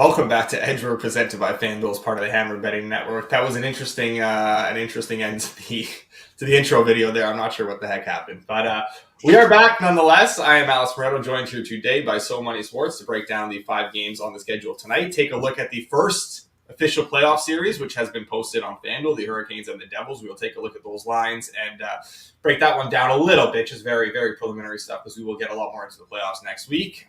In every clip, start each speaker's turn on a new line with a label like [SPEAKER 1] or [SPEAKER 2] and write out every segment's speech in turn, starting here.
[SPEAKER 1] Welcome back to Edge. We're presented by FanDuel as part of the Hammer Betting Network. That was an interesting end to the intro video there. I'm not sure what the heck happened, but we are back nonetheless. I am Alex Moretto, joined here today by So Money Sports to break down the 5 games on the schedule tonight. Take a look at the first official playoff series, which has been posted on FanDuel, the Hurricanes and the Devils. We will take a look at those lines and break that one down a little bit, just very, very preliminary stuff, because we will get a lot more into the playoffs next week.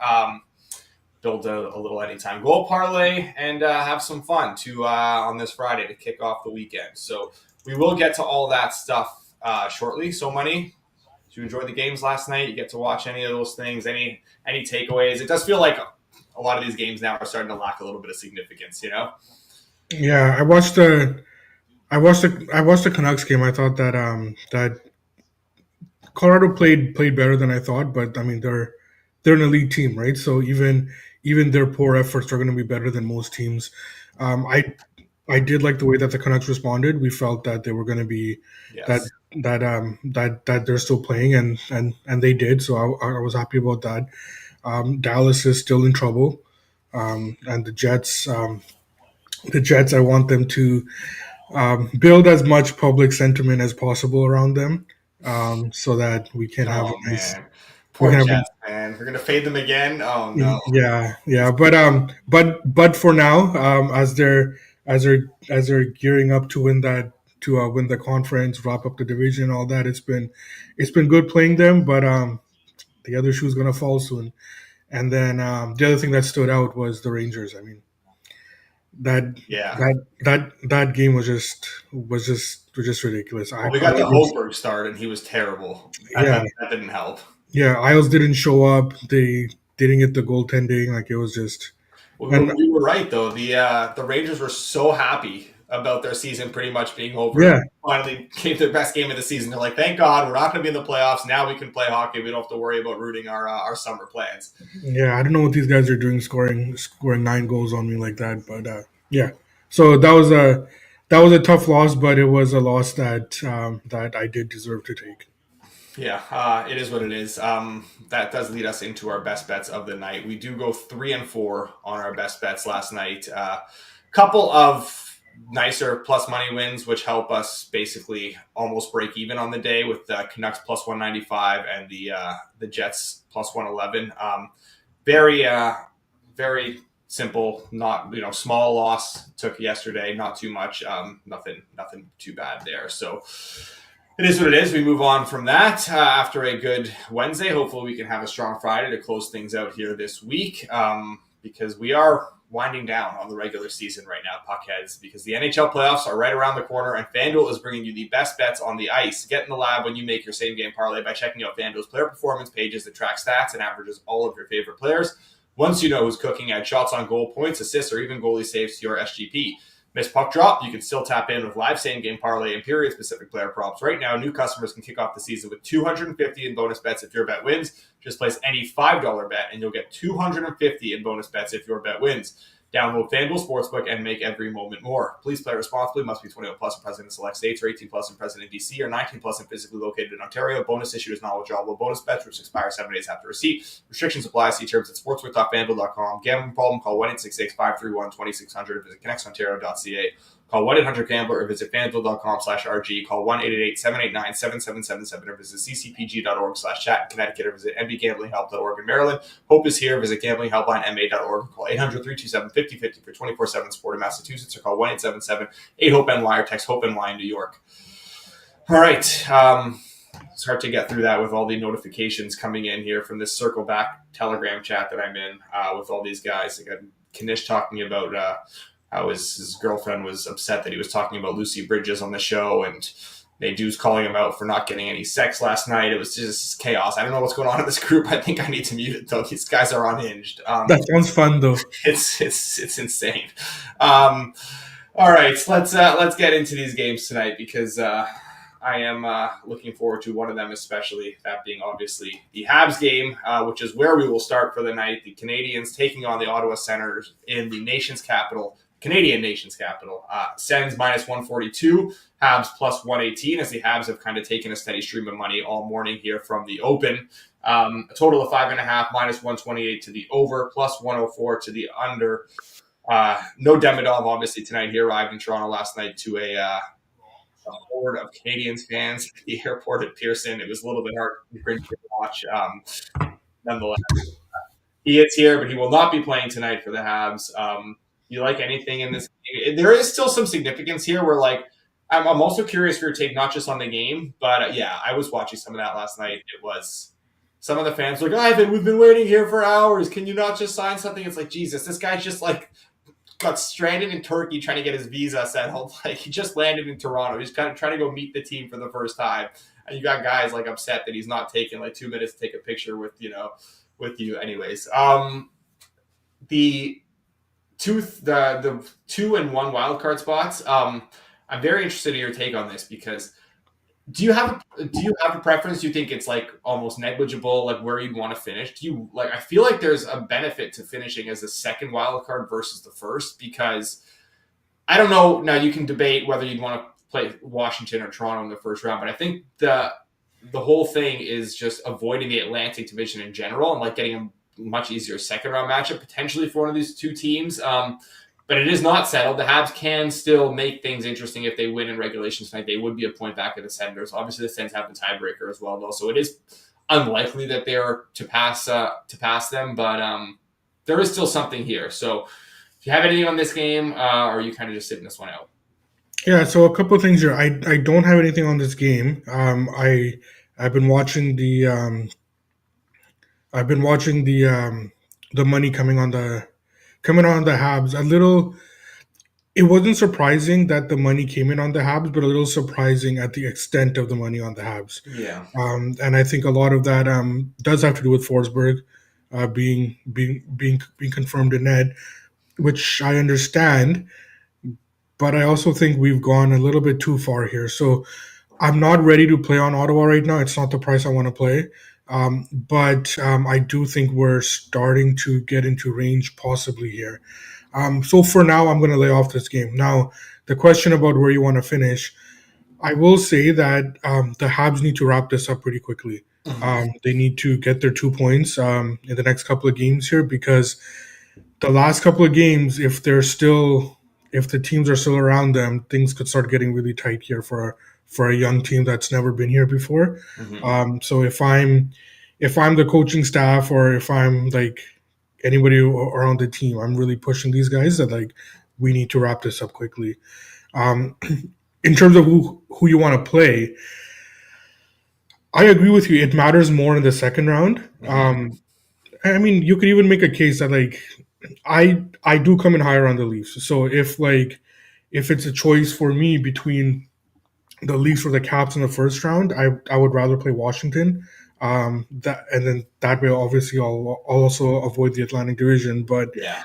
[SPEAKER 1] Build a little anytime goal parlay and have some fun on this Friday to kick off the weekend. So we will get to all that stuff shortly. So Money, did you enjoy the games last night? You get to watch any of those things? Any takeaways? It does feel like a lot of these games now are starting to lack a little bit of significance,
[SPEAKER 2] Yeah, I watched the Canucks game. I thought that Colorado played better than I thought, but I mean they're an elite team, right? So even their poor efforts are going to be better than most teams. I did like the way that the Canucks responded. We felt that they were going to be that
[SPEAKER 1] Yes.
[SPEAKER 2] that they're still playing, and they did. So I was happy about that. Dallas is still in trouble, and the Jets. I want them to build as much public sentiment as possible around them, so that we can have
[SPEAKER 1] Oh
[SPEAKER 2] a nice.
[SPEAKER 1] man,
[SPEAKER 2] We
[SPEAKER 1] poor
[SPEAKER 2] can have
[SPEAKER 1] Jets, man. We're gonna fade them again. Oh
[SPEAKER 2] a,
[SPEAKER 1] no.
[SPEAKER 2] yeah, but for now, as they're gearing up to win the conference, wrap up the division, all that, it's been good playing them, but the other shoe's gonna fall soon. And then the other thing that stood out was the Rangers. I mean, that
[SPEAKER 1] Yeah.
[SPEAKER 2] that game was just ridiculous.
[SPEAKER 1] Well, we got the Holberg start, and he was terrible.
[SPEAKER 2] Yeah,
[SPEAKER 1] That didn't help.
[SPEAKER 2] yeah. Isles didn't show up. They didn't get the goaltending. Like, it was just.
[SPEAKER 1] Well,
[SPEAKER 2] And
[SPEAKER 1] you were right though. The Rangers were so happy about their season pretty much being over.
[SPEAKER 2] yeah,
[SPEAKER 1] Finally came their best game of the season. They're like, thank God we're not going to be in the playoffs. Now we can play hockey. We don't have to worry about rooting our summer plans.
[SPEAKER 2] yeah. I don't know what these guys are doing, scoring 9 goals on me like that. But yeah. So that was a tough loss, but it was a loss that I did deserve to take.
[SPEAKER 1] Yeah, it is what it is. That does lead us into our best bets of the night. We do go 3-4 on our best bets last night. Couple of nicer plus money wins, which help us basically almost break even on the day, with the Canucks plus 195 and the Jets plus 111. Very very simple, not small loss took yesterday, not too much, nothing too bad there. So it is what it is. We move on from that after a good Wednesday. Hopefully we can have a strong Friday to close things out here this week, because we are winding down on the regular season right now, puckheads, because the NHL playoffs are right around the corner, and FanDuel is bringing you the best bets on the ice. Get in the lab when you make your same-game parlay by checking out FanDuel's player performance pages that track stats and averages all of your favorite players. Once you know who's cooking, add shots on goal, points, assists, or even goalie saves to your SGP. Miss puck drop, you can still tap in with live same-game parlay and period-specific player props. Right now, new customers can kick off the season with $250 in bonus bets if your bet wins. Just place any $5 bet, and you'll get $250 in bonus bets if your bet wins. Download FanDuel Sportsbook and make every moment more. Please play responsibly. Must be 21 plus and present in select states, or 18 plus and present in DC, or 19 plus and physically located in Ontario. Bonus issued is non-withdrawable bonus bets, which expire 7 days after receipt. Restrictions apply. See terms at sportsbook.fanduel.com. Gambling problem? Call 1-866-531-2600. Visit connexontario.ca. Call 1-800-GAMBLER or visit fanduel.com/RG. Call 1-888-789-7777 or visit ccpg.org/chat in Connecticut, or visit mbgamblinghelp.org in Maryland. Hope is here. Visit gamblinghelplinema.org. Call 800-327-5050 for 24/7 support in Massachusetts, or call 1-877-8-HOPE-NY or text HOPE-NY in New York. All right. It's hard to get through that with all the notifications coming in here from this Circle Back Telegram chat that I'm in with all these guys. I got Kanish talking about how his girlfriend was upset that he was talking about Lucy Bridges on the show, and Nadeau's calling him out for not getting any sex last night. It was just chaos. I don't know what's going on in this group. I think I need to mute it, though. These guys are unhinged.
[SPEAKER 2] That sounds fun, though.
[SPEAKER 1] It's insane. All right, let's get into these games tonight, because I am looking forward to one of them, especially, that being obviously the Habs game, which is where we will start for the night. The Canadiens taking on the Ottawa Senators in the nation's capital. Canadian nation's capital. Sens minus 142, Habs plus 118, as the Habs have kind of taken a steady stream of money all morning here from the open. A total of 5.5, minus 128 to the over, plus 104 to the under. No Demidov, obviously, tonight. He arrived in Toronto last night to a horde of Canadiens fans at the airport at Pearson. It was a little bit hard to watch. Nonetheless, he is here, but he will not be playing tonight for the Habs. Do you like anything in this game? There is still some significance here where, like, I'm also curious for your take, not just on the game, but yeah, I was watching some of that last night. It was some of the fans were like, Ivan, we've been waiting here for hours. Can you not just sign something? It's like, Jesus, this guy's just like got stranded in Turkey trying to get his visa settled. Like, he just landed in Toronto. He's kind of trying to go meet the team for the first time. And you got guys like upset that he's not taking like 2 minutes to take a picture with, with you. Anyways, the the 2 and 1 wild card spots. I'm very interested in your take on this because do you have a preference? Do you think it's like almost negligible, like where you'd want to finish? Do you like? I feel like there's a benefit to finishing as the second wild card versus the first because I don't know. Now you can debate whether you'd want to play Washington or Toronto in the first round, but I think the whole thing is just avoiding the Atlantic Division in general and like getting a much easier second round matchup potentially for one of these two teams. But it is not settled. The Habs can still make things interesting if they win in regulation tonight. They would be a point back at the Senators. Obviously, the Sens have the tiebreaker as well, though, so it is unlikely that they're to pass them. But there is still something here. So, if you have anything on this game, or are you kind of just sitting this one out?
[SPEAKER 2] Yeah, so a couple of things here. I don't have anything on this game. I've been watching the money coming on the Habs. A little. It wasn't surprising that the money came in on the Habs, but a little surprising at the extent of the money on the Habs.
[SPEAKER 1] Yeah.
[SPEAKER 2] And I think a lot of that does have to do with Forsberg being confirmed in net, which I understand. But I also think we've gone a little bit too far here. So I'm not ready to play on Ottawa right now. It's not the price I want to play. But I do think we're starting to get into range possibly here. So for now, I'm going to lay off this game. Now, the question about where you want to finish, I will say that the Habs need to wrap this up pretty quickly. They need to get their 2 points in the next couple of games here because the last couple of games, if the teams are still around them, things could start getting really tight here for a young team that's never been here before. So if I'm the coaching staff or if I'm like anybody around the team, I'm really pushing these guys that like we need to wrap this up quickly. In terms of who you want to play, I agree with you. It matters more in the second round. I mean, you could even make a case that like I do come in higher on the Leafs. So if it's a choice for me between the Leafs or the Caps in the first round, I would rather play Washington. That way, obviously, I'll also avoid the Atlantic Division. But
[SPEAKER 1] Yeah.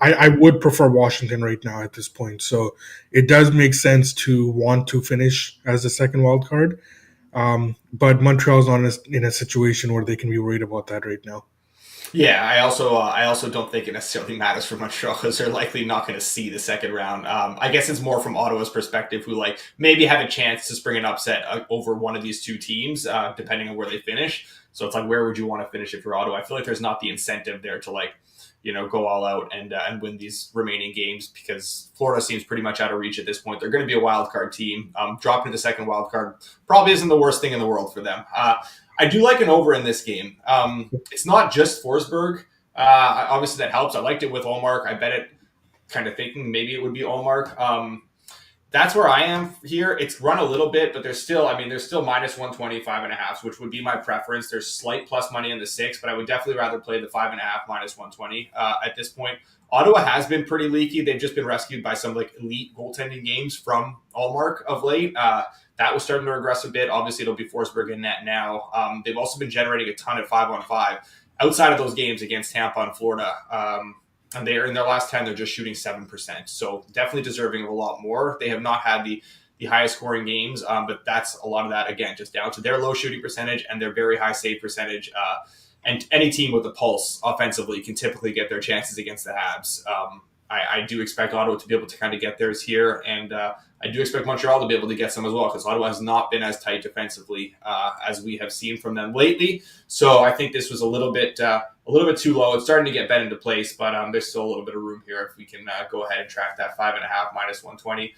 [SPEAKER 2] I would prefer Washington right now at this point. So it does make sense to want to finish as the second wild card. But Montreal's not in a situation where they can be worried about that right now.
[SPEAKER 1] Yeah, I also don't think it necessarily matters for Montreal because they're likely not going to see the second round. I guess it's more from Ottawa's perspective, who like maybe have a chance to spring an upset over one of these two teams, depending on where they finish. So it's like, where would you want to finish if you're Ottawa? I feel like there's not the incentive there to like, go all out and win these remaining games because Florida seems pretty much out of reach at this point. They're going to be a wild card team. Dropping to the second wild card probably isn't the worst thing in the world for them. I do like an over in this game. It's not just Forsberg. Obviously, that helps. I liked it with Olmark. I bet it kind of thinking maybe it would be Olmark. That's where I am here. It's run a little bit, but there's still minus 125 and a half, which would be my preference. There's slight plus money in the 6, but I would definitely rather play the 5.5 minus 120 at this point. Ottawa has been pretty leaky. They've just been rescued by some like elite goaltending games from Allmark of late. That was starting to regress a bit. Obviously, it'll be Forsberg in net now. They've also been generating a ton of 5-on-5 outside of those games against Tampa and Florida. And they're in their last 10, they're just shooting 7%. So definitely deserving of a lot more. They have not had the highest scoring games, but that's a lot of that, again, just down to their low shooting percentage and their very high save percentage. And any team with a pulse offensively can typically get their chances against the Habs. I do expect Ottawa to be able to kind of get theirs here, and I do expect Montreal to be able to get some as well because Ottawa has not been as tight defensively as we have seen from them lately. So I think this was a little bit a little bit too low. It's starting to get bet into place, but there's still a little bit of room here if we can go ahead and track that 5.5 minus 120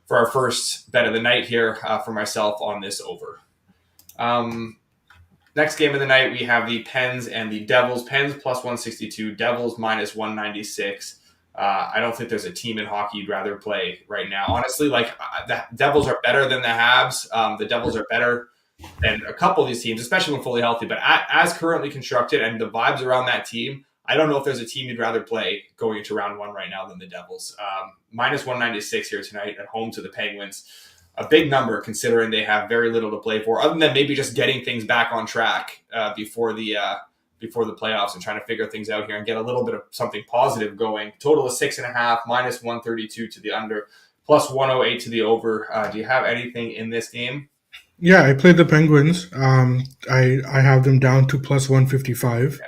[SPEAKER 1] for our first bet of the night here for myself on this over. Next game of the night, we have the Pens and the Devils. Pens plus 162, Devils minus 196. I don't think there's a team in hockey you'd rather play right now. Honestly, the Devils are better than the Habs. The Devils are better than a couple of these teams, especially when fully healthy. But as currently constructed and the vibes around that team, I don't know if there's a team you'd rather play going into round one right now than the Devils. Minus 196 here tonight at home to the Penguins. A big number considering they have very little to play for, other than maybe just getting things back on track before the playoffs and trying to figure things out here and get a little bit of something positive going. Total of 6.5, minus 132 to the under, plus 108 to the over. Do you have anything in this game?
[SPEAKER 2] Yeah, I played the Penguins. I have them down to plus 155.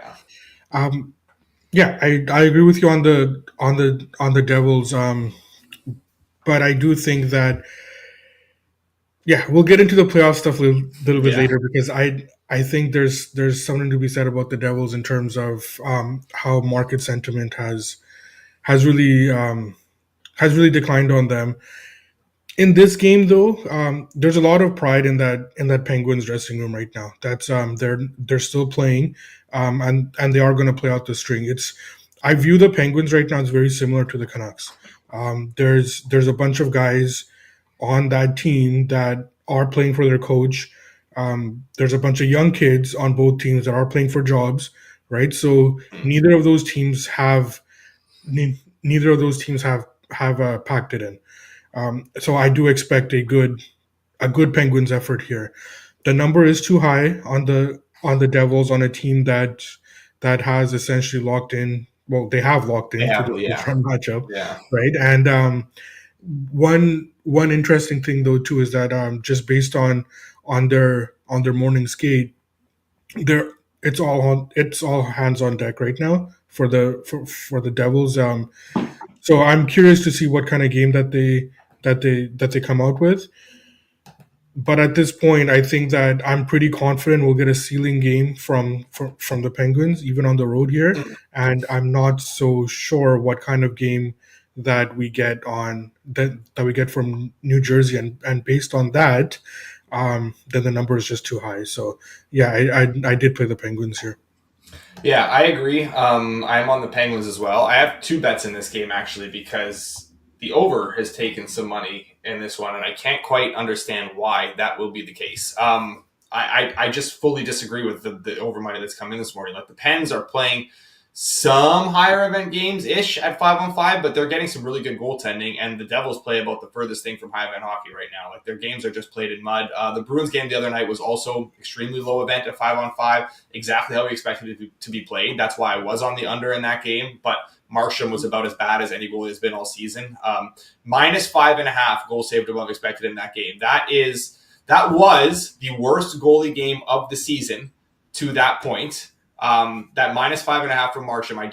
[SPEAKER 2] Yeah, I agree with you on the Devils. But I do think that we'll get into the playoff stuff a little bit later, because I think there's something to be said about the Devils in terms of how market sentiment has really declined on them. In this game, though, there's a lot of pride in that Penguins dressing room right now. That's they're still playing, and they are going to play out the string. I view the Penguins right now as very similar to the Canucks. There's a bunch of guys on that team that are playing for their coach. There's a bunch of young kids on both teams that are playing for jobs, right? So neither of those teams have packed it in. So I do expect a good Penguins effort here. The number is too high on the Devils, on a team that has essentially locked in. Well, they have locked into the first round matchup, right? And one interesting thing though too is that just based on their morning skate, it's all hands on deck right now for the Devils. So I'm curious to see what kind of game that they come out with. But at this point, I think that I'm pretty confident we'll get a ceiling game from the Penguins, even on the road here. And I'm not so sure what kind of game that we get from New Jersey, and based on that, then the number is just too high. So yeah, I did play the Penguins here.
[SPEAKER 1] Yeah, I agree. I'm on the Penguins as well. I have two bets in this game actually, because the over has taken some money in this one, and I can't quite understand why that will be the case. I just fully disagree with the over money that's come in this morning. Like, the Pens are playing some higher event games-ish at 5-on-5, but they're getting some really good goaltending, and the Devils play about the furthest thing from high event hockey right now. Like, their games are just played in mud. The Bruins game the other night was also extremely low event at 5-on-5, exactly how we expected it to be played. That's why I was on the under in that game, but Markstrom was about as bad as any goalie has been all season. Minus 5.5 goals saved above expected in that game. That was the worst goalie game of the season to that point. That minus 5.5 from Markstrom, I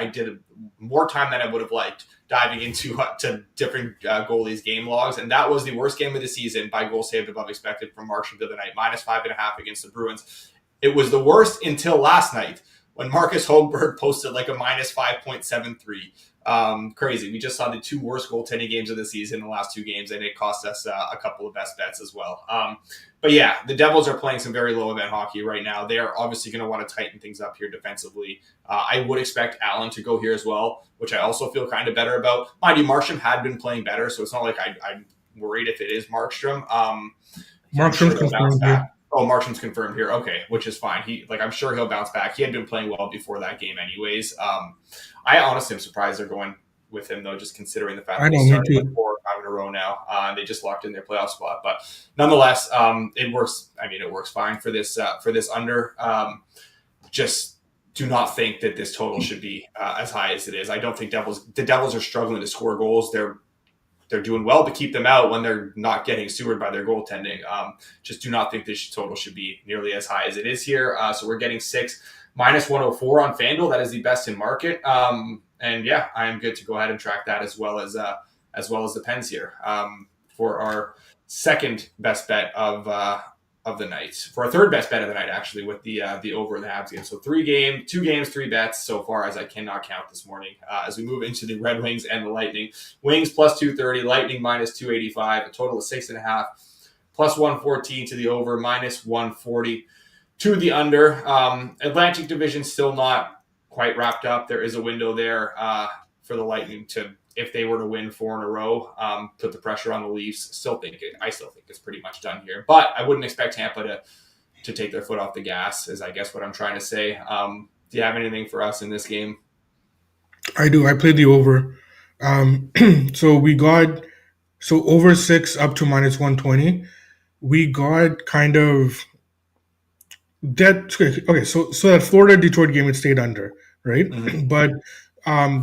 [SPEAKER 1] did more time than I would have liked diving into to different goalies' game logs, and that was the worst game of the season by goals saved above expected from Markstrom the other night. Minus 5.5 against the Bruins. It was the worst until last night, when Marcus Holmberg posted like a minus 5.73. Crazy. We just saw the two worst goaltending games of the season in the last two games, and it cost us a couple of best bets as well. But yeah, the Devils are playing some very low event hockey right now. They are obviously going to want to tighten things up here defensively. I would expect Allen to go here as well, which I also feel kind of better about. Mind you, Markstrom had been playing better, so it's not like I'm worried if it is Markstrom.
[SPEAKER 2] Markstrom's confirmed here.
[SPEAKER 1] Oh, Markstrom's confirmed here. Okay, which is fine. I'm sure he'll bounce back. He had been playing well before that game anyways. I honestly am surprised they're going with him, though, just considering the fact that they started like 4 or 5 in a row now. They just locked in their playoff spot. But nonetheless, it works. I mean, it works fine for this under. Just do not think that this total should be as high as it is. I don't think the Devils are struggling to score goals. They're doing well to keep them out when they're not getting sewered by their goaltending. Just do not think this total should be nearly as high as it is here. So we're getting 6 minus 104 on FanDuel. That is the best in market. And yeah, I am good to go ahead and track that as well as the Pens here for our second best bet of of the night, for our third best bet of the night, actually, with the over in the Habs game. So 2 games, 3 bets so far, as I cannot count this morning. As we move into the Red Wings and the Lightning, Wings plus 230, Lightning minus 285, a total of 6.5, plus 114 to the over, minus 140 to the under. Atlantic Division still not quite wrapped up. There is a window there for the Lightning to, if they were to win 4 in a row, put the pressure on the Leafs. I still think it's pretty much done here. But I wouldn't expect Tampa to take their foot off the gas, is I guess what I'm trying to say. Do you have anything for us in this game?
[SPEAKER 2] I do. I played the over. Um, so we got over 6 up to minus 120. We got kind of that. Okay, so that Florida Detroit game, it stayed under, right?
[SPEAKER 1] Mm-hmm.
[SPEAKER 2] But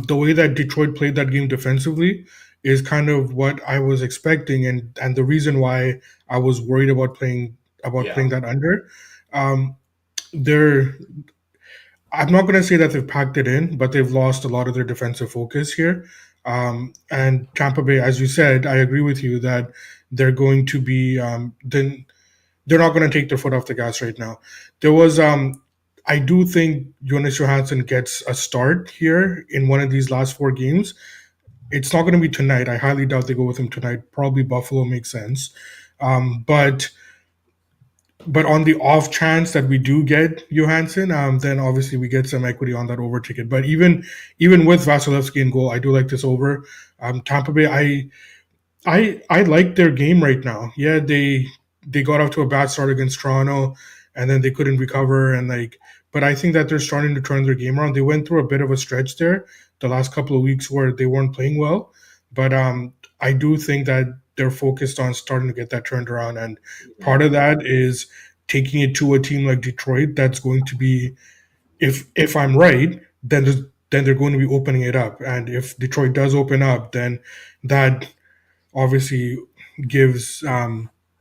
[SPEAKER 2] the way that Detroit played that game defensively is kind of what I was expecting, and the reason why I was worried about playing
[SPEAKER 1] Yeah.
[SPEAKER 2] that under. Um, they're I'm not going to say that they've packed it in, but they've lost a lot of their defensive focus here. And Tampa Bay, as you said, I agree with you that they're going to be then they're not going to take their foot off the gas right now. There was I do think Jonas Johansson gets a start here in one of these last 4 games. It's not going to be tonight. I highly doubt they go with him tonight. Probably Buffalo makes sense. But on the off chance that we do get Johansson, then obviously we get some equity on that over ticket. But even with Vasilevsky in goal, I do like this over. Tampa Bay, I like their game right now. Yeah, they got off to a bad start against Toronto, and then they couldn't recover. But I think that they're starting to turn their game around. They went through a bit of a stretch there the last couple of weeks where they weren't playing well, but I do think that they're focused on starting to get that turned around, and part of that is taking it to a team like Detroit. That's going to be, if I'm right, then they're going to be opening it up, and if Detroit does open up, then that obviously gives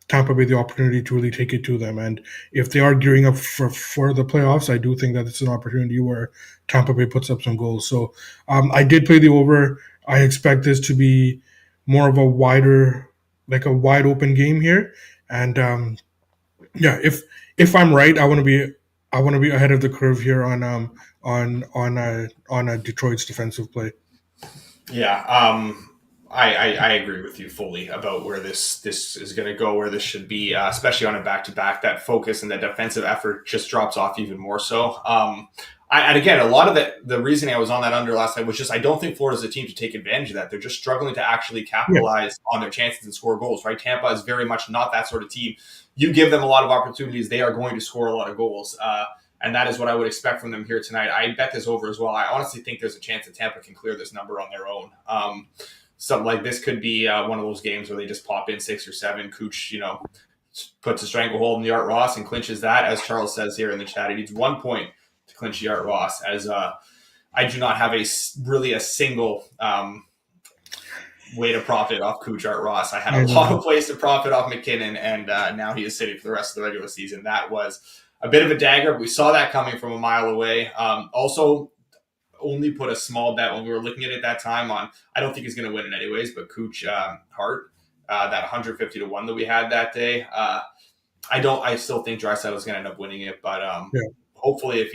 [SPEAKER 2] Tampa Bay the opportunity to really take it to them. And if they are gearing up for the playoffs, I do think that it's an opportunity where Tampa Bay puts up some goals. So I did play the over. I expect this to be more of a wide open game here. And yeah, if I'm right, I want to be ahead of the curve here on a Detroit's defensive play.
[SPEAKER 1] Yeah, I agree with you fully about where this is going to go, where this should be, especially on a back to back. That focus and the defensive effort just drops off even more so. And again, a lot of the reasoning I was on that under last night was just I don't think Florida's a team to take advantage of that. They're just struggling to actually
[SPEAKER 2] Yeah,
[SPEAKER 1] capitalize on their chances and score goals. Right? Tampa is very much not that sort of team. You give them a lot of opportunities, they are going to score a lot of goals. And that is what I would expect from them here tonight. I bet this over as well. I honestly think there's a chance that Tampa can clear this number on their own. Something like this could be one of those games where they just pop in 6 or 7. Cooch, puts a stranglehold in the Art Ross and clinches that. As Charles says here in the chat, he needs 1 point to clinch the Art Ross. As I do not have a single way to profit off Cooch Art Ross. I had a lot of ways to profit off McKinnon, and now he is sitting for the rest of the regular season. That was a bit of a dagger, but we saw that coming from a mile away. Also, only put a small bet when we were looking at it that time on, I don't think he's going to win it anyways, but Cooch Hart, that 150 to 1 that we had that day. I still think Draisaitl is going to end up winning it, but
[SPEAKER 2] yeah,
[SPEAKER 1] hopefully if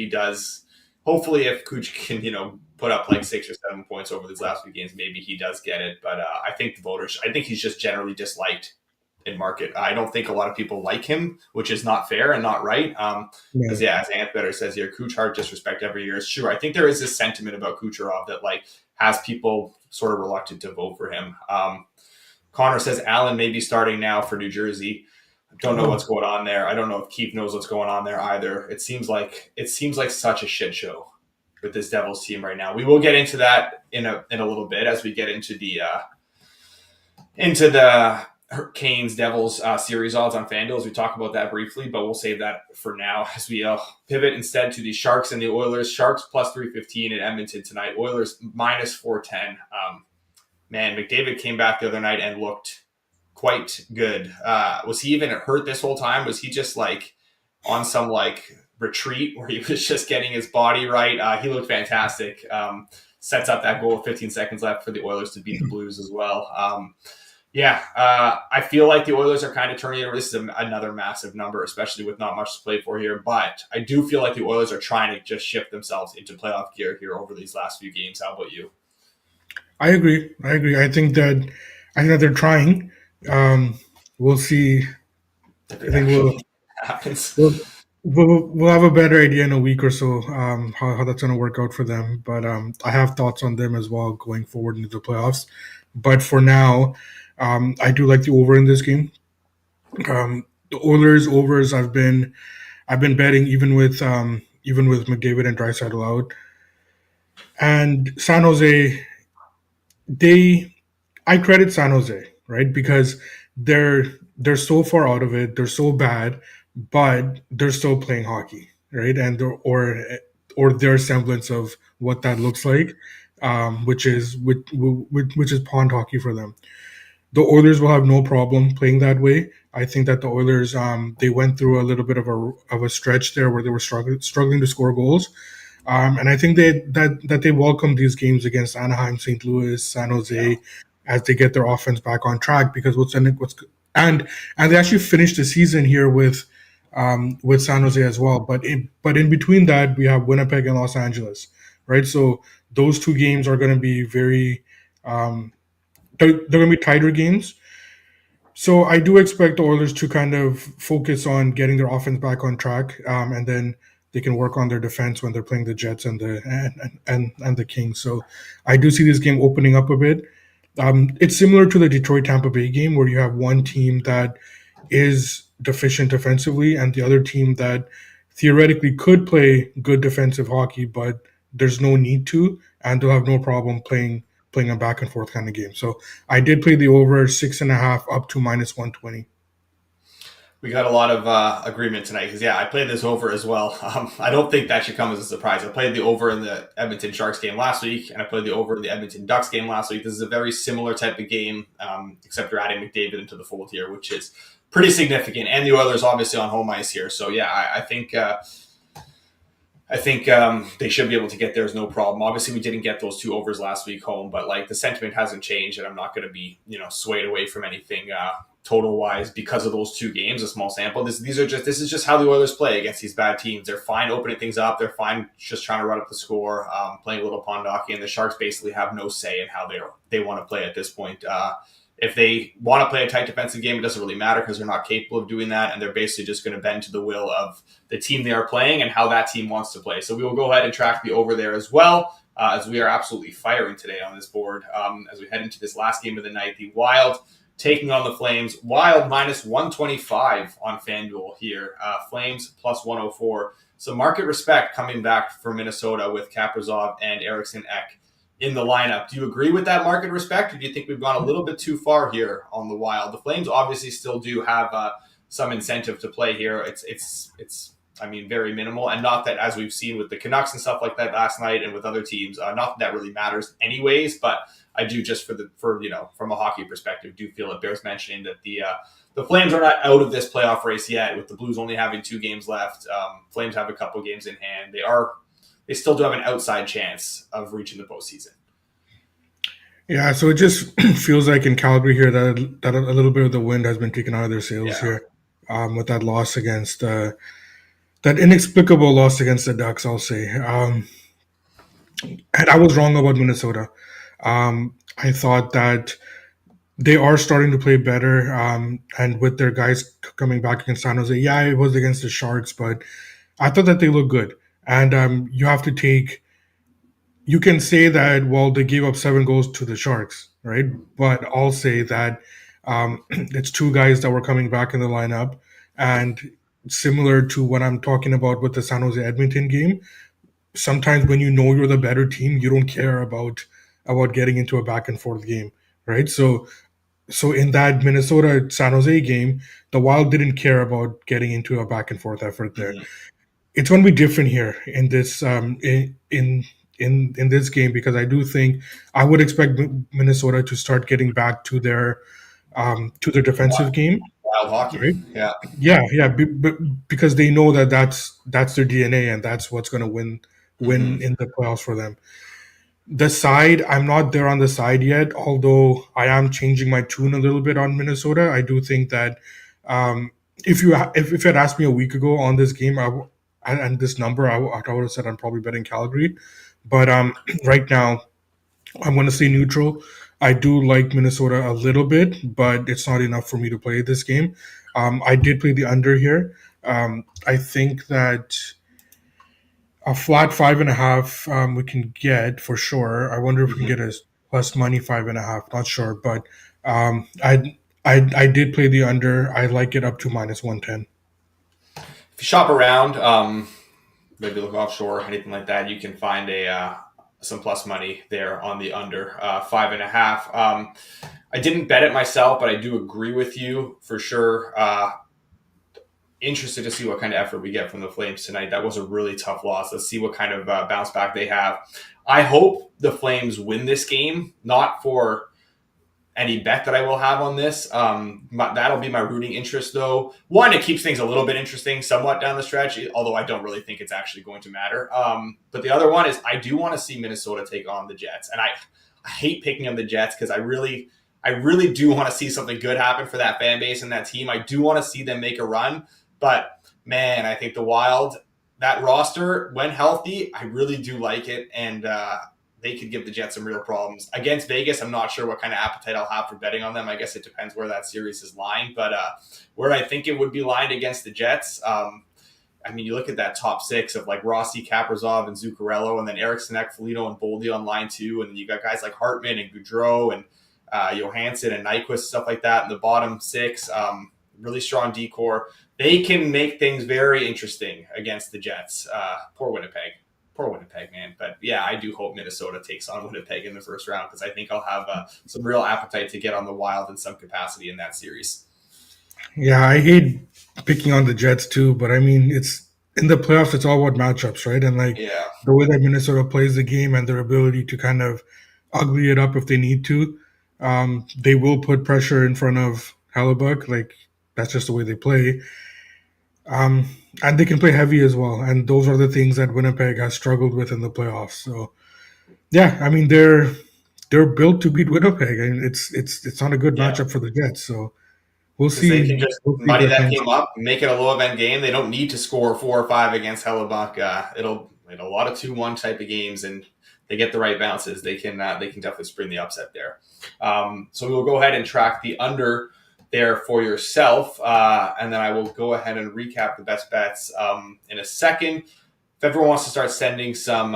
[SPEAKER 1] Cooch can, put up like 6 or 7 points over these last few games, maybe he does get it. But I think I think he's just generally disliked in market. I don't think a lot of people like him, which is not fair and not right. Because as Ant Better says here, Kucherov disrespect every year is true. I think there is this sentiment about Kucherov that has people sort of reluctant to vote for him. Connor says Allen may be starting now for New Jersey. I don't know what's going on there. I don't know if Keith knows what's going on there either. It seems like such a shit show with this Devils team right now. We will get into that in a little bit as we get into the Canes Devils series odds on FanDuel as we talk about that briefly, but we'll save that for now as we pivot instead to the Sharks and the Oilers. Sharks plus 315 in Edmonton tonight. Oilers minus 410. Man, McDavid came back the other night and looked quite good. Was he even hurt this whole time? Was he just on some retreat where he was just getting his body right? He looked fantastic. Sets up that goal with 15 seconds left for the Oilers to beat the Blues as well. Yeah, I feel like the Oilers are kind of turning over. This is another massive number, especially with not much to play for here. But I do feel like the Oilers are trying to just shift themselves into playoff gear here over these last few games. How about you?
[SPEAKER 2] I agree. I agree. I think that they're trying. We'll see.
[SPEAKER 1] If
[SPEAKER 2] I
[SPEAKER 1] it
[SPEAKER 2] think
[SPEAKER 1] actually happens.
[SPEAKER 2] we'll we'll have a better idea in a week or so how that's going to work out for them. But I have thoughts on them as well going forward into the playoffs. But for now, I do like the over in this game. The Oilers overs I've been betting even with McDavid and Draisaitl out, and San Jose. They I credit San Jose, right? Because they're they're so far out of it, they're so bad, but they're still playing hockey, right? Or their semblance of what that looks like, which is pond hockey for them. The Oilers will have no problem playing that way. I think that the Oilers they went through a little bit of a stretch there where they were struggling to score goals, and I think that they welcome these games against Anaheim, St. Louis, San
[SPEAKER 1] Yeah.
[SPEAKER 2] Jose, as they get their offense back on track. Because and they actually finished the season here with San Jose as well. But in between that, we have Winnipeg and Los Angeles, right? So those two games are going to be very they're going to be tighter games. So I do expect the Oilers to kind of focus on getting their offense back on track, and then they can work on their defense when they're playing the Jets and the Kings. So I do see this game opening up a bit. It's similar to the Detroit Tampa Bay game where you have one team that is deficient defensively and the other team that theoretically could play good defensive hockey, but there's no need to, and they'll have no problem playing a back and forth kind of game. So I did play the over 6.5 up to -120.
[SPEAKER 1] We got a lot of agreement tonight because I played this over as well. I don't think that should come as a surprise. I played the over in the Edmonton Sharks game last week, and I played the over in the Edmonton Ducks game last week. This is a very similar type of game, except you're adding McDavid into the fold here, which is pretty significant. And the Oilers obviously on home ice here, so I think. They should be able to get theirs no problem. Obviously, we didn't get those two overs last week home, but like the sentiment hasn't changed, and I'm not going to be swayed away from anything total wise because of those two games, a small sample. This is just how the Oilers play against these bad teams. They're fine opening things up. They're fine just trying to run up the score, playing a little pond hockey, and the Sharks basically have no say in how they want to play at this point. If they want to play a tight defensive game, it doesn't really matter because they're not capable of doing that, and they're basically just going to bend to the will of the team they are playing and how that team wants to play. So we will go ahead and track the over there as well, as we are absolutely firing today on this board as we head into this last game of the night. The Wild taking on the Flames. Wild -125 on FanDuel here. Flames +104. So market respect coming back for Minnesota with Kaprizov and Eriksson Ek in the lineup. Do you agree with that market respect, or do you think we've gone a little bit too far here on the Wild? The Flames obviously still do have some incentive to play here. It's very minimal, and not that, as we've seen with the Canucks and stuff like that last night and with other teams, not that that really matters anyways. But I do, just from a hockey perspective, do feel it bears mentioning that the Flames are not out of this playoff race yet, with the Blues only having 2 games left. Flames have a couple games in hand. They still do have an outside chance of reaching the postseason.
[SPEAKER 2] Yeah, so it just feels like in Calgary here that a little bit of the wind has been taken out of their sails
[SPEAKER 1] Yeah.
[SPEAKER 2] here, with that loss against that inexplicable loss against the Ducks. I'll say, and I was wrong about Minnesota. I thought that they are starting to play better, and with their guys coming back against San Jose. Yeah, it was against the Sharks, but I thought that they looked good. And you can say that, well, they gave up 7 goals to the Sharks, right? But I'll say that it's 2 guys that were coming back in the lineup, and similar to what I'm talking about with the San Jose Edmonton game. Sometimes when you know you're the better team, you don't care about getting into a back and forth game, right? So in that Minnesota San Jose game, the Wild didn't care about getting into a back and forth effort there.
[SPEAKER 1] Mm-hmm.
[SPEAKER 2] It's going to be different here in this in this game, because I do think I would expect Minnesota to start getting back to their defensive game,
[SPEAKER 1] Wild hockey.
[SPEAKER 2] right?
[SPEAKER 1] Yeah.
[SPEAKER 2] Yeah, because they know that that's their DNA, and that's what's going to win
[SPEAKER 1] Mm-hmm.
[SPEAKER 2] in the playoffs for them. The side, I'm not there on the side yet, although I am changing my tune a little bit on Minnesota. I do think that um, if you had asked me a week ago on this game, and this number, I would have said I'm probably betting Calgary. But right now, I'm going to stay neutral. I do like Minnesota a little bit, but it's not enough for me to play this game. I did play the under here. I think that a flat 5.5 we can get for sure. I wonder if we can
[SPEAKER 1] Mhm.
[SPEAKER 2] get a plus money 5.5. Not sure, but I did play the under. I like it up to minus 110.
[SPEAKER 1] If you shop around, maybe look offshore, anything like that, you can find a some plus money there on the under 5.5. I didn't bet it myself, but I do agree with you for sure. Interested to see what kind of effort we get from the Flames tonight. That was a really tough loss. Let's see what kind of bounce back they have. I hope the Flames win this game, not for any bet that I will have on this. That'll be my rooting interest, though. One, it keeps things a little bit interesting somewhat down the stretch, although I don't really think it's actually going to matter. But the other one is I do want to see Minnesota take on the Jets. And I hate picking on the Jets because I really do want to see something good happen for that fan base and that team. I do want to see them make a run. But, man, I think the Wild, that roster, when healthy, I really do like it. And they could give the Jets some real problems. Against Vegas, I'm not sure what kind of appetite I'll have for betting on them. I guess it depends where that series is lined. But where I think it would be lined against the Jets, I mean, you look at that top six of like Rossi, Kaprizov, and Zuccarello, and then Eriksson, Foligno, and Boldy on line two. And then you got guys like Hartman and Goudreau and Johansson and Nyquist, stuff like that in the bottom six. Really strong decor. They can make things very interesting against the Jets. Poor Winnipeg. Poor Winnipeg, man. But yeah, I do hope Minnesota takes on Winnipeg in the first round because I think I'll have some real appetite to get on the Wild in some capacity in that series.
[SPEAKER 2] Yeah, I hate picking on the Jets too, but I mean, it's in the playoffs. It's all about matchups, right? And like
[SPEAKER 1] Yeah.
[SPEAKER 2] the way that Minnesota plays the game and their ability to kind of ugly it up if they need to, they will put pressure in front of Hellebuck. Like that's just the way they play. Um, and they can play heavy as well, and those are the things that Winnipeg has struggled with in the playoffs. So yeah, I mean they're built to beat Winnipeg, and it's not a good
[SPEAKER 1] Yeah.
[SPEAKER 2] matchup for the Jets. So we'll
[SPEAKER 1] Because they
[SPEAKER 2] see.
[SPEAKER 1] can just
[SPEAKER 2] We'll see if
[SPEAKER 1] muddy
[SPEAKER 2] that
[SPEAKER 1] that
[SPEAKER 2] comes.
[SPEAKER 1] game up, make it a low event game. They don't need to score 4 or 5 against Hellebuck. It'll a lot of 2-1 type of games, and they get the right bounces. They can definitely spring the upset there. So we will go ahead and track the under there for yourself, and then I will go ahead and recap the best bets in a second. If everyone wants to start sending some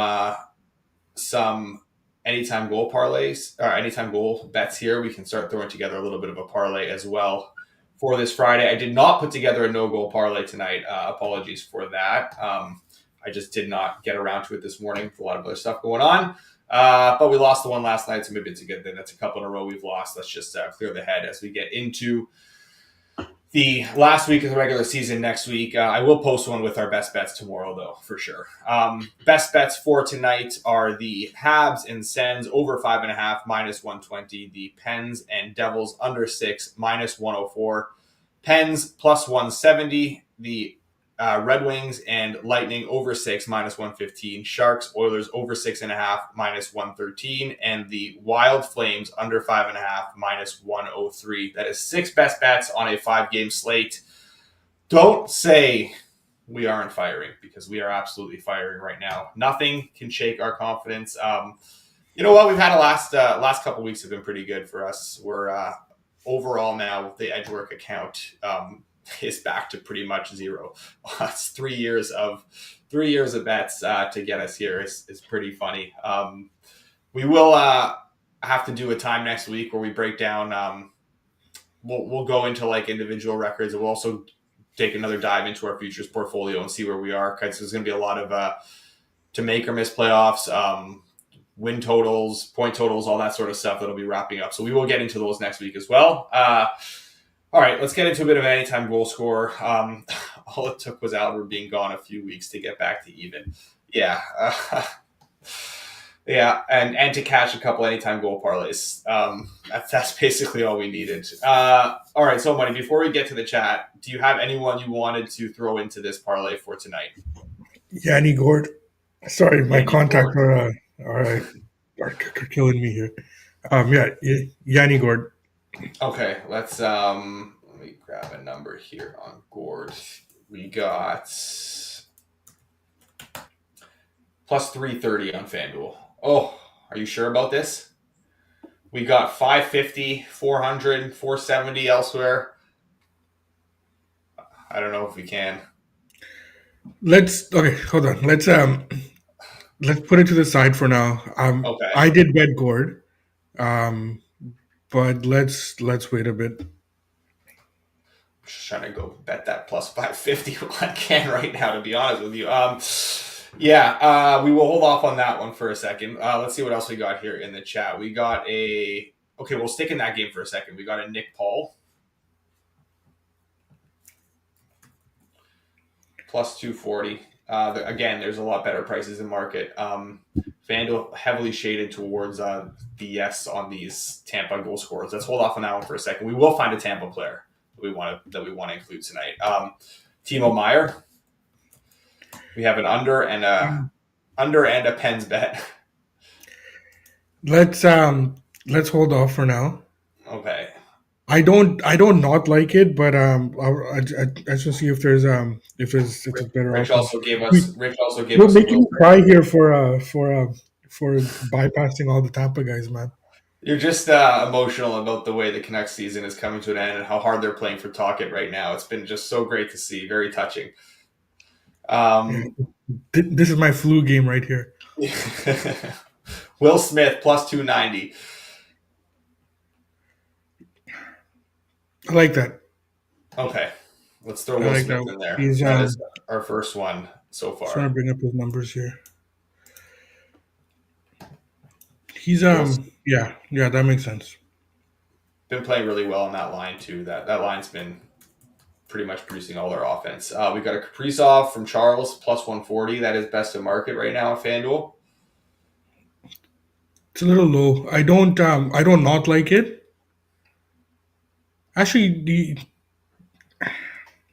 [SPEAKER 1] anytime goal parlays or anytime goal bets here, we can start throwing together a little bit of a parlay as well for this Friday. I did not put together a no goal parlay tonight. Apologies for that. I just did not get around to it this morning with a lot of other stuff going on. But we lost the one last night, so maybe it's a good thing. That's a couple in a row we've lost. Let's just clear the head as we get into the last week of the regular season next week. I will post one with our best bets tomorrow, though, for sure. Best bets for tonight are the Habs and Sens over 5.5 minus 120. The Pens and Devils under 6 minus 104. Pens plus 170. The Red Wings and Lightning over 6 minus 115. Sharks, Oilers over 6.5 minus 113. And the Wild Flames under 5.5 minus 103. That is 6 best bets on a 5-game slate. Don't say we aren't firing because we are absolutely firing right now. Nothing can shake our confidence. You know what? We've had a last couple weeks have been pretty good for us. We're overall now with the Edgework account is back to pretty much zero. It's 3 years of bets to get us here is pretty funny. We will have to do a time next week where we break down. We'll go into like individual records, and we'll also take another dive into our futures portfolio and see where we are, because there's going to be a lot of to make or miss playoffs. Win totals, point totals, all that sort of stuff that'll be wrapping up. So we will get into those next week as well. All right, let's get into a bit of an anytime goal score. All it took was Albert being gone a few weeks to get back to even. Yeah. Yeah, and to catch a couple anytime goal parlays. That's basically all we needed. All right, so Money, before we get to the chat, do you have anyone you wanted to throw into this parlay for tonight?
[SPEAKER 2] Yanni Gord. Sorry, my
[SPEAKER 1] Yanni
[SPEAKER 2] contacts
[SPEAKER 1] Gord.
[SPEAKER 2] are all right. are killing me here. Yanni Gord.
[SPEAKER 1] Okay, let me grab a number here on Gord. We got plus 330 on FanDuel. Oh, are you sure about this? We got 550, 400, 470 elsewhere. I don't know if we can.
[SPEAKER 2] Hold on. Let's put it to the side for now.
[SPEAKER 1] Okay.
[SPEAKER 2] I did bet Gord. But let's wait a bit.
[SPEAKER 1] Just trying to go bet that plus 550 while I can right now, to be honest with you. Yeah, we will hold off on that one for a second. Let's see what else we got here in the chat. We got okay, we'll stick in that game for a second. We got a Nick Paul plus 240. Again, there's a lot better prices in market. FanDuel heavily shaded towards the yes on these Tampa goal scorers. Let's hold off on that one for a second. We will find a Tampa player that we want to include tonight. Timo Meyer. We have an under and a Pens bet.
[SPEAKER 2] Let's hold off for now.
[SPEAKER 1] Okay.
[SPEAKER 2] I don't not like it, but I should see if there's if it's better
[SPEAKER 1] Rich
[SPEAKER 2] option.
[SPEAKER 1] also gave us. Rich also gave
[SPEAKER 2] You're
[SPEAKER 1] us.
[SPEAKER 2] making me cry here for bypassing all the Tampa guys, man.
[SPEAKER 1] You're just emotional about the way the Canucks season is coming to an end and how hard they're playing for Talkett right now. It's been just so great to see. Very touching.
[SPEAKER 2] This is my flu game right here.
[SPEAKER 1] Will Smith plus 290.
[SPEAKER 2] I like that.
[SPEAKER 1] Okay. Let's throw Will Smith in there. That is our first one so far.
[SPEAKER 2] Trying to bring up his numbers here. He's yeah, that makes sense.
[SPEAKER 1] Been playing really well on that line too. That line's been pretty much producing all their offense. We got a Kaprizov from Charles plus 140. That is best in market right now at FanDuel.
[SPEAKER 2] It's a little low. I don't not like it. Actually,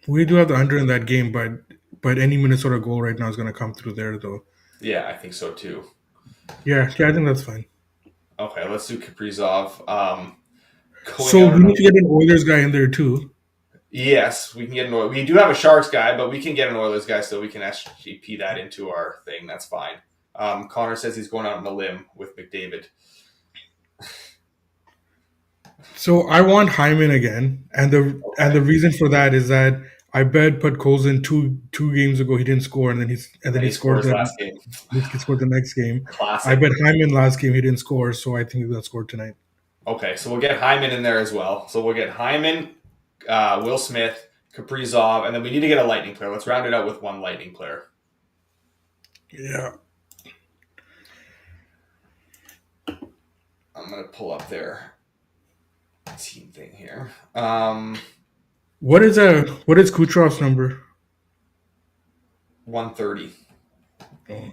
[SPEAKER 2] we do have the under in that game, but any Minnesota goal right now is going to come through there, though.
[SPEAKER 1] Yeah, I think so too.
[SPEAKER 2] Yeah, I think that's fine.
[SPEAKER 1] Okay, let's do Kaprizov.
[SPEAKER 2] So we need to get an Oilers guy in there too.
[SPEAKER 1] Yes, we can get an Oilers. We do have a Sharks guy, but we can get an Oilers guy so we can SGP that into our thing. That's fine. Connor says he's going out on a limb with McDavid.
[SPEAKER 2] So I want Hyman again, and the reason for that is that I bet Podkolzin two games ago he didn't score, and then he scored the
[SPEAKER 1] last game.
[SPEAKER 2] He scored the next game.
[SPEAKER 1] Classic.
[SPEAKER 2] I bet Hyman last game he didn't score, so I think he's gonna score tonight.
[SPEAKER 1] Okay, so we'll get Hyman in there as well. So we'll get Hyman, Will Smith, Kaprizov, and then we need to get a Lightning player. Let's round it out with one Lightning player.
[SPEAKER 2] Yeah.
[SPEAKER 1] I'm gonna pull up their team thing here.
[SPEAKER 2] What is Kucherov's number?
[SPEAKER 1] 130.
[SPEAKER 2] Oh.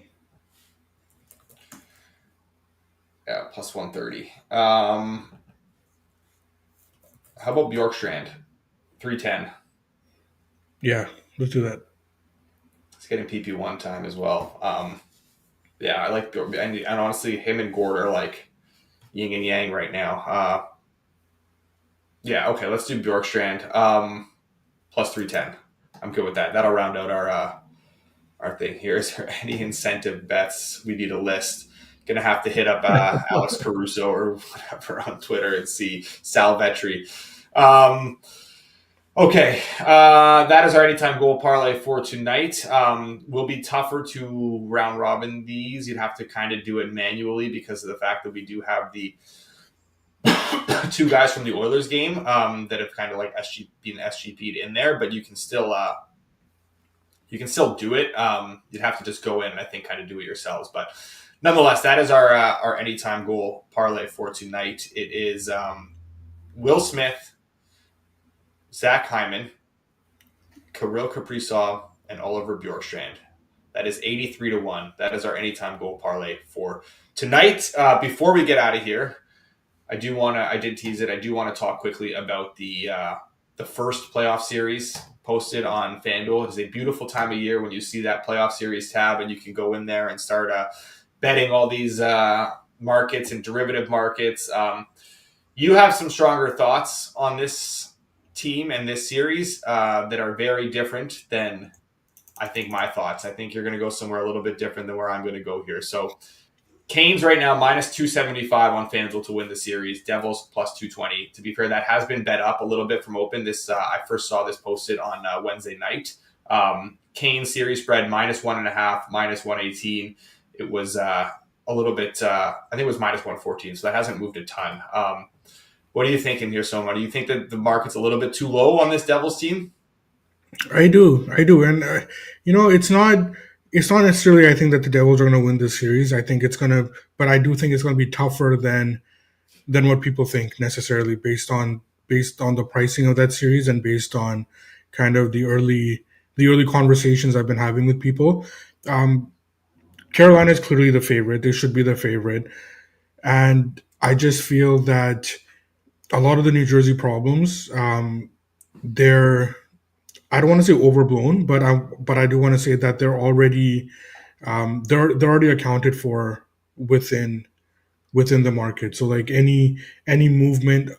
[SPEAKER 1] Yeah, plus 130. How about Bjorkstrand? 310.
[SPEAKER 2] Yeah, let's do that.
[SPEAKER 1] He's getting PP1 time as well. Yeah, I like Bjork. And honestly, him and Gord are like yin and yang right now. Yeah, okay, let's do Bjorkstrand. Plus 310. I'm good with that. That'll round out our thing here. Is there any incentive bets? We need a list. Gonna have to hit up Alex Caruso or whatever on Twitter and see Sal Vetri. Okay, that is our anytime goal parlay for tonight. Will be tougher to round robin these. You'd have to kind of do it manually because of the fact that we do have the two guys from the Oilers game that have kind of like been SGP'd in there, but you can still do it. You'd have to just go in and I think kind of do it yourselves, but nonetheless, that is our anytime goal parlay for tonight. It is Will Smith, Zach Hyman, Kirill Kaprizov, and Oliver Bjorkstrand. That is 83-1. That is our anytime goal parlay for tonight. Before we get out of here, I did tease it. I do want to talk quickly about the first playoff series posted on FanDuel. It is a beautiful time of year when you see that playoff series tab and you can go in there and start betting all these markets and derivative markets. You have some stronger thoughts on this team and this series that are very different than I think my thoughts. I think you're going to go somewhere a little bit different than where I'm going to go here. So Canes right now minus 275 on FanDuel to win the series. Devils plus 220. To be fair, that has been bet up a little bit from open. This I first saw this posted on Wednesday night. Canes series spread minus 1.5, minus 118. It was a little bit. I think it was minus 114. So that hasn't moved a ton. What are you thinking here, Soma? Do you think that the market's a little bit too low on this Devils team?
[SPEAKER 2] I do, and it's not necessarily. I think that the Devils are going to win this series. I think it's going to, but I do think it's going to be tougher than what people think necessarily, based on the pricing of that series and based on kind of the early conversations I've been having with people. Um, Carolina is clearly the favorite. They should be the favorite, and I just feel that a lot of the New Jersey problems, they're I don't want to say overblown, but I do want to say that they're already accounted for within within the market. So like any movement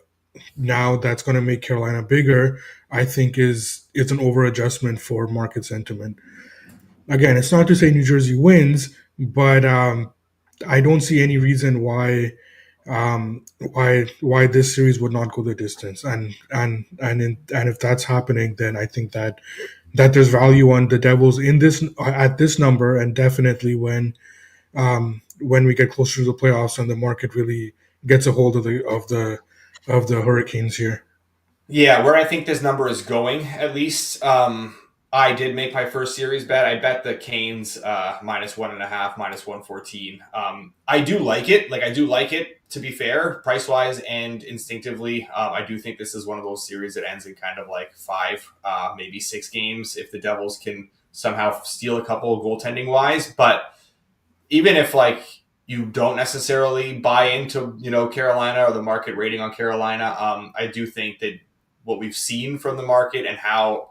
[SPEAKER 2] now that's going to make Carolina bigger, I think is it's an over adjustment for market sentiment. Again, it's not to say New Jersey wins, but I don't see any reason why this series would not go the distance. And if that's happening, then I think that there's value on the Devils in this at this number, and definitely when we get closer to the playoffs and the market really gets a hold of the Hurricanes here.
[SPEAKER 1] Yeah, where I think this number is going, at least. I did make my first series bet. I bet the Canes minus 1.5, minus 114. I do like it. Like, I do like it, to be fair, price wise and instinctively. I do think this is one of those series that ends in kind of like 5, maybe 6 games if the Devils can somehow steal a couple goaltending wise. But even if like you don't necessarily buy into Carolina or the market rating on Carolina, I do think that what we've seen from the market and how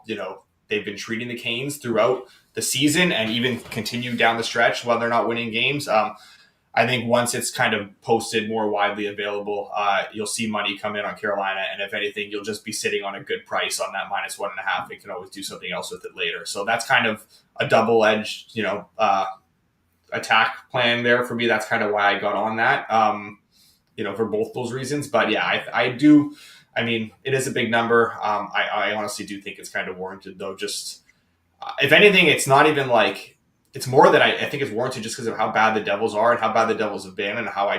[SPEAKER 1] they've been treating the Canes throughout the season and even continue down the stretch while they're not winning games. I think once it's kind of posted more widely available, you'll see money come in on Carolina, and if anything, you'll just be sitting on a good price on that minus 1.5. You can always do something else with it later. So that's kind of a double-edged, attack plan there for me. That's kind of why I got on that, for both those reasons. But yeah, I do. I mean, it is a big number. I honestly do think it's kind of warranted, though. Just if anything, it's not even like it's more that I think it's warranted just because of how bad the Devils are and how bad the Devils have been and how I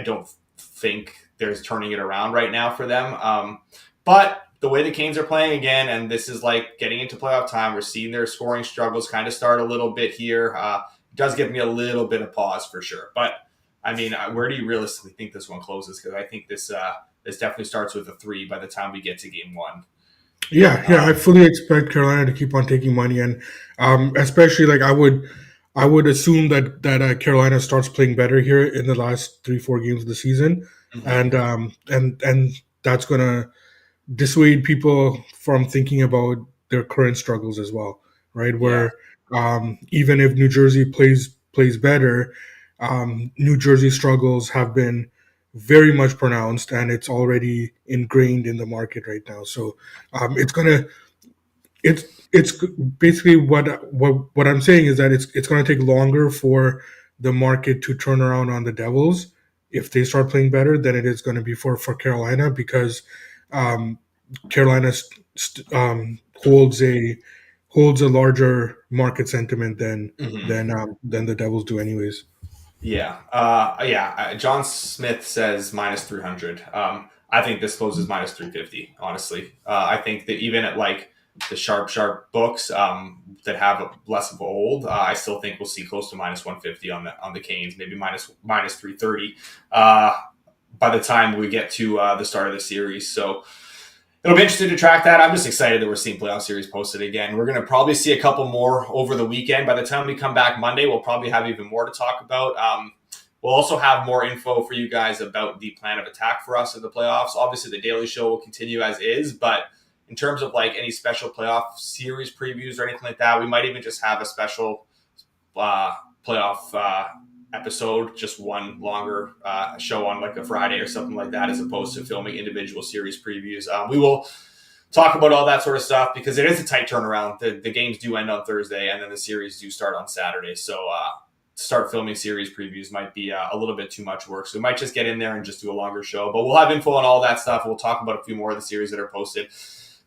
[SPEAKER 1] don't think there's turning it around right now for them. But the way the Canes are playing again, and this is like getting into playoff time, we're seeing their scoring struggles kind of start a little bit here. It does give me a little bit of pause for sure. But I mean, where do you realistically think this one closes? Because I think this definitely starts with a 3 by the time we get to game 1.
[SPEAKER 2] Yeah, I fully expect Carolina to keep on taking money, and especially like I would assume that Carolina starts playing better here in the last 3-4 games of the season, and that's gonna dissuade people from thinking about their current struggles as well, right? Where even if New Jersey plays better, New Jersey struggles have been very much pronounced, and it's already ingrained in the market right now. So it's basically what I'm saying is that it's going to take longer for the market to turn around on the Devils if they start playing better than it is going to be for Carolina, because um, Carolina holds a larger market sentiment than the Devils do, anyways.
[SPEAKER 1] Yeah. John Smith says minus 300. I think this closes minus 350. Honestly, I think that even at like the sharp books that have less of a hold, I still think we'll see close to minus 150 on the Canes, maybe minus 330 by the time we get to the start of the series. So it'll be interesting to track that. I'm just excited that we're seeing playoff series posted again. We're going to probably see a couple more over the weekend. By the time we come back Monday, we'll probably have even more to talk about. We'll also have more info for you guys about the plan of attack for us in the playoffs. Obviously, the Daily Show will continue as is, but in terms of like any special playoff series previews or anything like that, we might even just have a special playoff episode, just one longer show on like a Friday or something like that, as opposed to filming individual series previews. We will talk about all that sort of stuff because it is a tight turnaround. The games do end on Thursday, and then the series do start on Saturday. So start filming series previews might be a little bit too much work. So we might just get in there and just do a longer show. But we'll have info on all that stuff. We'll talk about a few more of the series that are posted.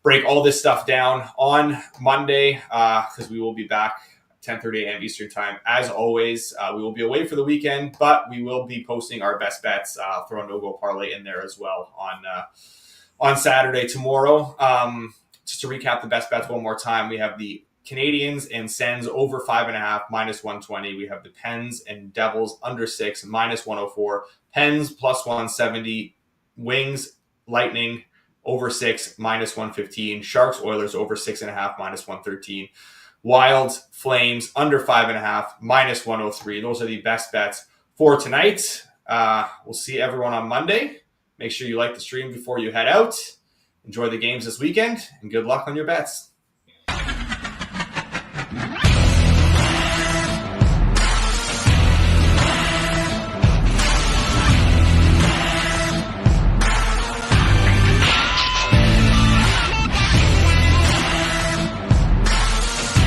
[SPEAKER 1] Break all this stuff down on Monday because we will be back 10:30 a.m. Eastern time. As always, we will be away for the weekend, but we will be posting our best bets. Throw a no-go parlay in there as well on Saturday tomorrow. Just to recap the best bets one more time, we have the Canadiens and Sens over 5.5 minus 120. We have the Pens and Devils under 6 minus 104. Pens plus 170. Wings, Lightning over 6 minus 115. Sharks, Oilers over 6.5 minus 113. Wild, Flames under 5.5 minus 103. Those are the best bets for tonight. We'll see everyone on Monday. Make sure you like the stream before you head out. Enjoy the games this weekend, and good luck on your bets.